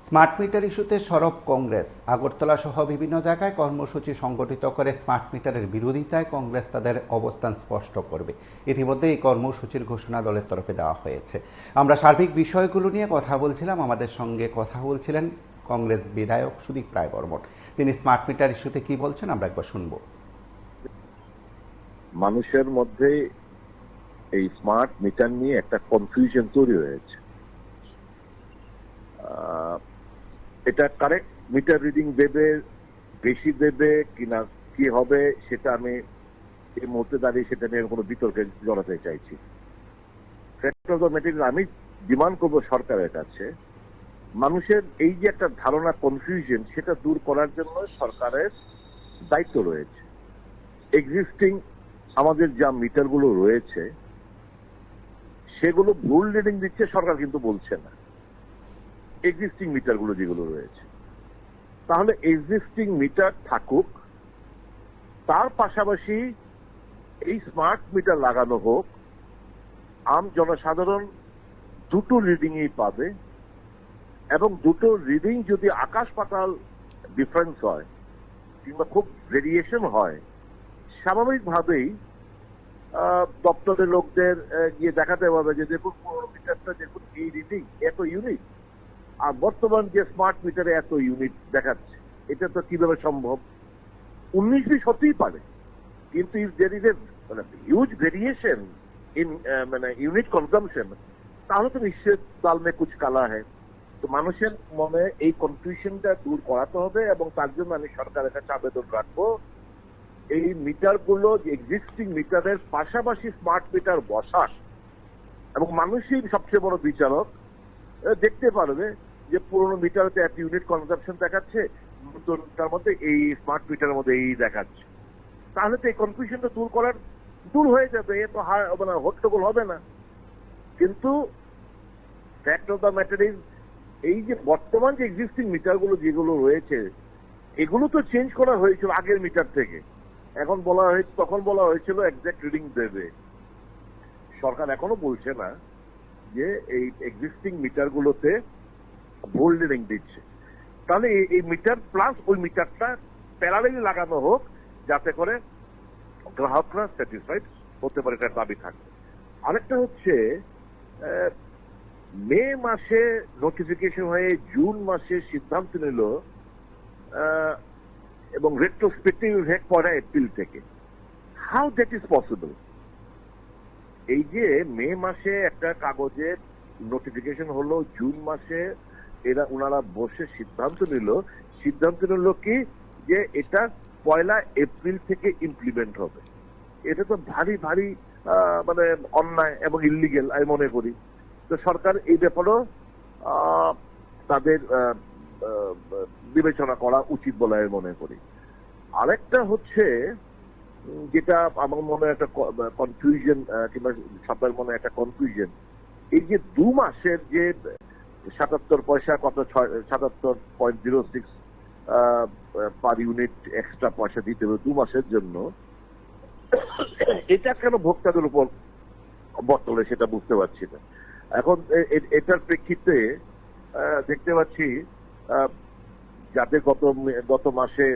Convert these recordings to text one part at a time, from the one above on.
Smart meter ইস্যুতে সরব কংগ্রেস। আগরতলা সহ বিভিন্ন জায়গায় কর্মসূচি সংগঠিত করে স্মার্ট মিটারের বিরোধিতায় কংগ্রেস তাদের অবস্থান স্পষ্ট করবে। ইতিমধ্যে এই কর্মসূচির ঘোষণা দলের তরফে দেওয়া হয়েছে। আমরা সার্বিক বিষয়গুলো নিয়ে কথা বলছিলাম। আমাদের সঙ্গে কথা বলছিলেন কংগ্রেস বিধায়ক সুদীপ রায় বর্মন। তিনি স্মার্ট মিটার ইস্যুতে কি বলছেন আমরা একবার শুনবো। মানুষের মধ্যে এই স্মার্ট মিটার নিয়ে একটা কনফিউশন তৈরি হয়েছে। এটা কারেক্ট মিটার রিডিং দেবে, বেশি দেবে কিনা, কি হবে সেটা আমি এই মুহূর্তে দাঁড়িয়ে সেটা নিয়ে কোনো বিতর্কে জড়াতে চাইছি। আমি ডিমান্ড করবো সরকারের কাছে, মানুষের এই যে একটা ধারণা কনফিউশন সেটা দূর করার জন্য সরকারের দায়িত্ব রয়েছে। এক্সিস্টিং আমাদের যা মিটারগুলো রয়েছে সেগুলো ভুল রিডিং দিচ্ছে সরকার কিন্তু বলছে না। এক্সিস্টিং মিটারগুলো যেগুলো রয়েছে, তাহলে এক্সিস্টিং মিটার থাকুক, তার পাশাপাশি এই স্মার্ট মিটার লাগানো হোক। আম জনসাধারণ দুটো রিডিংই পাবে এবং দুটো রিডিং যদি আকাশ পাতাল ডিফারেন্স হয় কিংবা খুব ভেরিয়েশন হয়, স্বাভাবিকভাবেই দপ্তরের লোকদের গিয়ে দেখাতে হবে যে দেখুন পুরোনো মিটারটা দেখুন এই রিডিং এত ইউনিট, আর বর্তমান যে স্মার্ট মিটারে এত ইউনিট দেখাচ্ছে, এটা তো কিভাবে সম্ভব? 19 হতেই পারে, কিন্তু if there is a huge variation in unit consumption, তাহলে তো নিশ্চয় দাল মে কুছ কালা হ্যায়। তো মানুষের মনে এই কনফিউশনটা দূর করাতে হবে এবং তার জন্য আমি সরকারের কাছে আবেদন রাখবো, এই মিটারগুলো এক্সিস্টিং মিটারের পাশাপাশি স্মার্ট মিটার বসাক এবং মানুষই সবচেয়ে বড় বিচারক, দেখতে পারবে যে পুরোনো মিটারতে এক ইউনিট কনজাম্পশন দেখাচ্ছে, নতুনটার মধ্যে এই স্মার্ট মিটারের মধ্যে এই দেখাচ্ছে। তাহলে তো এই কনফিউশনটা দূর হয়ে যাবে, এ তো হট্টগোল হবে না। কিন্তু fact of the matter is, এই যে বর্তমান যে এক্সিস্টিং মিটারগুলো যেগুলো রয়েছে এগুলো তো চেঞ্জ করা হয়েছিল আগের মিটার থেকে। তখন বলা হয়েছিল এক্সাক্ট রিডিং দেবে। সরকার এখনো বলছে না যে এই এক্সিস্টিং মিটারগুলোতে ভুল রিডিং দিচ্ছে। তাহলে এই মিটার প্লাস ওই মিটারটা প্যারালালি লাগানো হোক, যাতে করে গ্রাহকরা স্যাটিসফাইড হতে পারে, এটার দাবি থাকবে। আরেকটা হচ্ছে, মে মাসে নোটিফিকেশন হয়ে জুন মাসে সিদ্ধান্ত নিল এবং রেট্রোস্পেক্টিভ ইফেক্ট পড়ে এপ্রিল থেকে। How that is possible? এই যে মে মাসে একটা কাগজে নোটিফিকেশন হলো, জুন মাসে ওনারা বসে সিদ্ধান্ত নিল কি যে এটা 1 এপ্রিল থেকে ইমপ্লিমেন্ট হবে। এটা তো ভারী ভারী অন্যায় এবং ইল্লিগেল আমি মনে করি। তো সরকার এই ব্যাপারেও তাদের বিবেচনা করা উচিত বলে আমি মনে করি। আরেকটা হচ্ছে, যেটা আমার মনে একটা কনফিউশন কিংবা সবার মনে একটা কনফিউশন, এই যে 2 মাসের যে 77 পয়সা 77.06 পার ইউনিট এক্সট্রা পয়সা দিতে হবে 2 মাসের জন্য, এটা কেন ভোক্তাদের উপর বর্তলে সেটা বুঝতে পারছি না। এখন এটার প্রেক্ষিতে দেখতে পাচ্ছি যাদের গত মাসে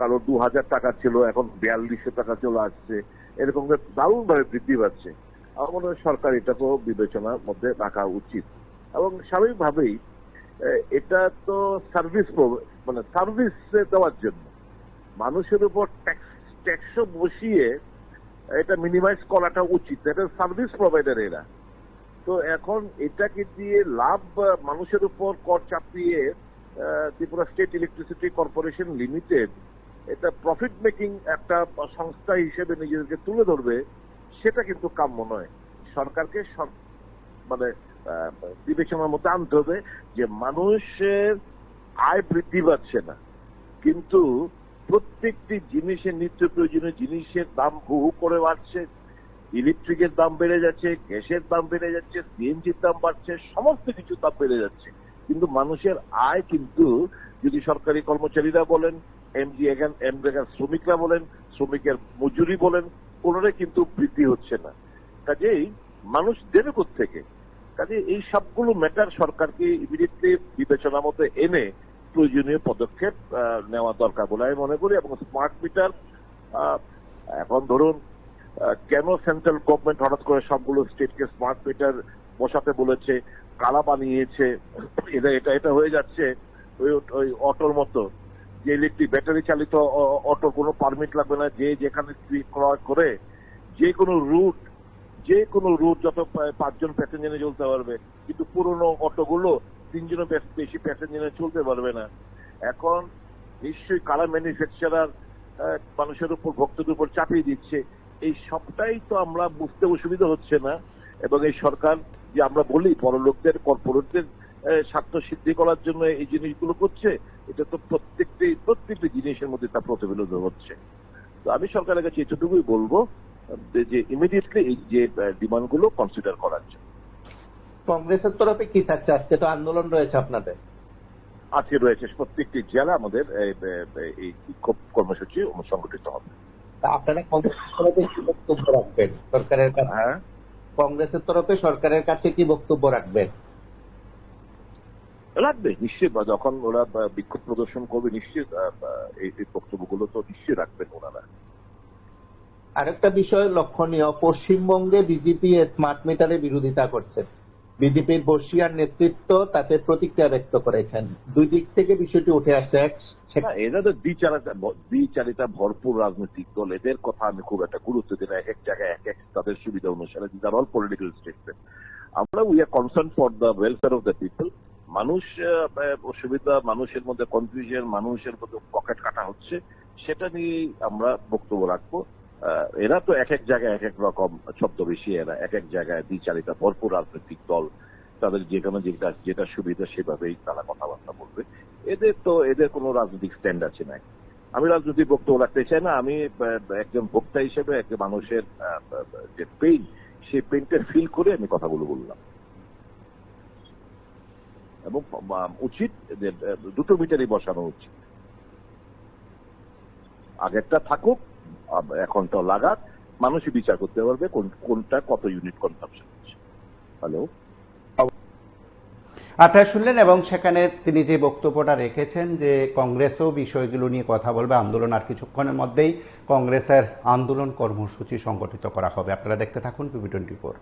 কারো 2000 টাকা ছিল, এখন 4200 টাকা চলে আসছে, এরকম দারুণ ভাবে বৃদ্ধি পাচ্ছে। আমার মনে হয় সরকার এটাকেও বিবেচনার মধ্যে রাখা উচিত। এবং স্বাভাবিকভাবেই এটা তো সার্ভিস দেওয়ার জন্য মানুষের উপর ট্যাক্স বসিয়ে এটা মিনিমাইজ করাটা উচিত। এটা সার্ভিস প্রোভাইডার এরা। তো এখন এটাকে দিয়ে লাভ মানুষের উপর কর চাপিয়ে Tripura state electricity corporation limited এটা প্রফিট মেকিং একটা সংস্থা হিসেবে নিজেদেরকে তুলে ধরবে, সেটা কিন্তু কাম্য নয়। সরকারকে বিবেচনার মধ্যে আনতে হবে যে মানুষের আয় বৃদ্ধি পাচ্ছে না, কিন্তু প্রত্যেকটি জিনিসের, নিত্য প্রয়োজনীয় জিনিসের দাম হু হু করে বাড়ছে। ইলেকট্রিকের দাম বেড়ে যাচ্ছে, গ্যাসের দাম বেড়ে যাচ্ছে, সিএনজির দাম বাড়ছে, সমস্ত কিছু দাম বেড়ে যাচ্ছে। কিন্তু মানুষের আয় কিন্তু, যদি সরকারি কর্মচারীরা বলেন, এমজিএগার শ্রমিকরা বলেন, শ্রমিকের মজুরি বলেন, কোনোটাই কিন্তু বৃদ্ধি হচ্ছে না। কাজেই মানুষ দেবে কোত্থেকে? কাজে কাজে এই সবগুলো ম্যাটার সরকারকে ইমিডিয়েটলি বিবেচনা মতো এনে প্রয়োজনীয় পদক্ষেপ নেওয়া দরকার বলে আমি মনে করি। এবং স্মার্ট মিটার এখন ধরুন কেন সেন্ট্রাল গভর্নমেন্ট হঠাৎ করে সবগুলো স্টেটকে স্মার্ট মিটার বসাতে বলেছে, কালা বানিয়েছে, এটা হয়ে যাচ্ছে ওই অটোর মতো, যে ইলেকট্রিক ব্যাটারি চালিত অটো কোনো পারমিট লাগবে না, যে যেখানে ক্রয় করে যে কোনো রুট যত 5 জন প্যাসেঞ্জারে চলতে পারবে। কিন্তু পুরোনো অটোগুলো 3 জনের বেশি প্যাসেঞ্জারে চলতে পারবে না। এখন নিশ্চয়ই কালা ম্যানুফ্যাকচারার মানুষের উপর, ভক্তদের উপর চাপিয়ে দিচ্ছে। এই সবটাই তো আমরা বুঝতে অসুবিধা হচ্ছে না। এবং এই সরকার যে আমরা বলি বড়লোকদের, কর্পোরেটদের স্বার্থ সিদ্ধি করার জন্য এই জিনিসগুলো করছে, এটা তো প্রত্যেকটি জিনিসের মধ্যে তা প্রতিফলিত হচ্ছে। তো আমি সরকারের কাছে এতটুকুই বলবো যে ইমিডিয়েটলি এই যে ডিমান্ডগুলো কনসিডার করার জন্য। কংগ্রেসের তরফে কি থাকছে? আজকে তো আন্দোলন রয়েছে আপনাদের। আজকে রয়েছে প্রত্যেকটি জেলা আমাদের এই বিক্ষোভ কর্মসূচি সংগঠিত হবে। আপনারা কংগ্রেসের তরফে কি বক্তব্য রাখবেন সরকারের কাছে? হ্যাঁ, কংগ্রেসের তরফে সরকারের কাছে কি বক্তব্য রাখবেন? লাগবে নিশ্চয়ই। যখন ওরা বিক্ষোভ প্রদর্শন করবে নিশ্চয়ই এই বক্তব্যগুলো তো নিশ্চয়ই রাখবেন ওনারা। আরেকটা বিষয় লক্ষণীয়, পশ্চিমবঙ্গে বিজেপি স্মার্ট মিটারের বিরোধিতা করছে। বিজেপির বর্ষিয়ার নেতৃত্ব তাতে প্রতিক্রিয়া ব্যক্ত করেছেন। দুই দিক থেকে বিষয়টি উঠে আসছে। এরা তো দ্বিচারিতা ভরপুর রাজনৈতিক দল, এদের কথা আমি খুব একটা গুরুত্ব দিই না। এক জায়গায় এক তাদের সুবিধা অনুসারে, this are all political statement. আমরা we are concern for the welfare of the people. মানুষ অসুবিধা, মানুষের মধ্যে কনফিউশন, মানুষের মধ্যে পকেট কাটা হচ্ছে, সেটা নিয়ে আমরা বক্তব্য রাখবো। এরা তো এক জায়গায় এক রকম ছদ্মবেশী, এরা এক জায়গায় দ্বিচারিতা ভরপুর রাজনৈতিক দল। তাদের যেখানে যেটা সুবিধা সেভাবেই তারা কথাবার্তা বলবে। এদের কোনো রাজনৈতিক স্ট্যান্ড আছে না। আমি রাজনৈতিক বক্তব্য রাখতে চাই না। আমি একজন বক্তা হিসেবে একজন মানুষের যে পেইন, সেই পেইনটা ফিল করে আমি কথাগুলো বললাম। এবং উচিত যে 2টো মিটারই বসানো উচিত। আগেরটা থাকুক, এখনটা লাগাক, মানুষই বিচার করতে পারবে কোনটা কত ইউনিট কনসাম্পশন হচ্ছে। হ্যালো, আপনারা শুনলেন। এবং সেখানে তিনি যে বক্তব্যটা রেখেছেন যে কংগ্রেসও বিষয়গুলো নিয়ে কথা বলবে। আন্দোলন আর কিছুক্ষণের মধ্যেই কংগ্রেসের আন্দোলন কর্মসূচি সংগঠিত করা হবে। আপনারা দেখতে থাকুন PB24।